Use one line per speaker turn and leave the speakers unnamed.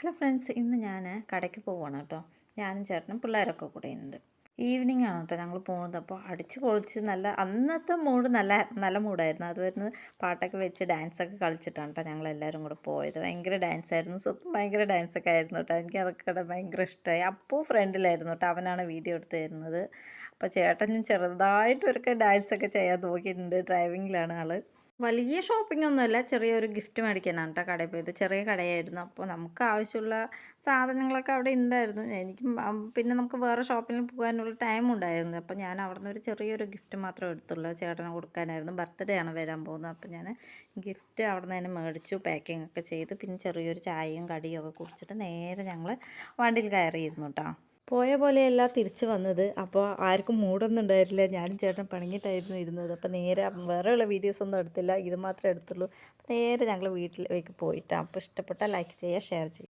Hello friends, ഇന്ന് ഞാൻ കടയ്ക്ക് പോവുകയാണ് കേട്ടോ. ഞാനും ചേട്ടനും പിള്ളേരൊക്കെ കൂടെ ഉണ്ട്. ഈവനിങ് ആണ് കേട്ടോ ഞങ്ങൾ പോകുന്നത്. അപ്പോൾ അടിച്ച് പൊളിച്ച് അന്നത്തെ മൂഡ് നല്ല നല്ല മൂഡായിരുന്നു. അത് വരുന്നത് പാട്ടൊക്കെ വെച്ച് ഡാൻസൊക്കെ കളിച്ചിട്ടാണ് കേട്ടോ ഞങ്ങളെല്ലാവരും കൂടെ പോയത്. ഭയങ്കര ഡാൻസായിരുന്നു. സ്വത്തും ഭയങ്കര ഡാൻസൊക്കെ ആയിരുന്നു കേട്ടോ. എനിക്ക് അതൊക്കെ ഭയങ്കര ഇഷ്ടമായി. അപ്പോൾ ഫ്രണ്ടിലായിരുന്നു കേട്ടോ, അവനാണ് വീഡിയോ എടുത്ത് തരുന്നത്. അപ്പോൾ ചേട്ടനും ചെറുതായിട്ടൊക്കെ ഡാൻസൊക്കെ ചെയ്യാൻ നോക്കിയിട്ടുണ്ട്. ഡ്രൈവിങ്ങിലാണ് ആൾ. വലിയ ഷോപ്പിംഗ് ഒന്നുമല്ല, ചെറിയൊരു ഗിഫ്റ്റ് മേടിക്കാനാണ് കേട്ടോ കടയിൽ പോയത്. ചെറിയ കടയായിരുന്നു. അപ്പോൾ നമുക്ക് ആവശ്യമുള്ള സാധനങ്ങളൊക്കെ അവിടെ ഉണ്ടായിരുന്നു. എനിക്കും പിന്നെ നമുക്ക് വേറെ ഷോപ്പിൽ പോകാനുള്ള ടൈം ഉണ്ടായിരുന്നു. അപ്പോൾ ഞാൻ അവിടെ നിന്ന് ഒരു ചെറിയൊരു ഗിഫ്റ്റ് മാത്രമേ എടുത്തുള്ളൂ. ചേട്ടന് കൊടുക്കാനായിരുന്നു. ബർത്ത്ഡേ ആണ് വരാൻ പോകുന്നത്. അപ്പോൾ ഞാൻ ഗിഫ്റ്റ് അവിടെ നിന്ന് തന്നെ മേടിച്ചു, പാക്കിംഗ് ഒക്കെ ചെയ്ത്. പിന്നെ ചെറിയൊരു ചായയും കടിയും ഒക്കെ കുടിച്ചിട്ട് നേരെ ഞങ്ങൾ വണ്ടിയിൽ കയറിയിരുന്നു കേട്ടോ. പോയ പോലെയല്ല തിരിച്ച് വന്നത്. അപ്പോൾ ആർക്കും മൂടൊന്നും ഉണ്ടായിരുന്നില്ല. ഞാനും ചേട്ടൻ പിണങ്ങിയിട്ടായിരുന്നു ഇരുന്നത്. അപ്പോൾ നേരെ വേറെയുള്ള വീഡിയോസൊന്നും എടുത്തില്ല, ഇത് മാത്രമേ എടുത്തുള്ളൂ. നേരെ ഞങ്ങൾ വീട്ടിലേക്ക് പോയിട്ടാണ്. അപ്പോൾ ഇഷ്ടപ്പെട്ടാൽ ലൈക്ക് ചെയ്യുക, ഷെയർ ചെയ്യുക.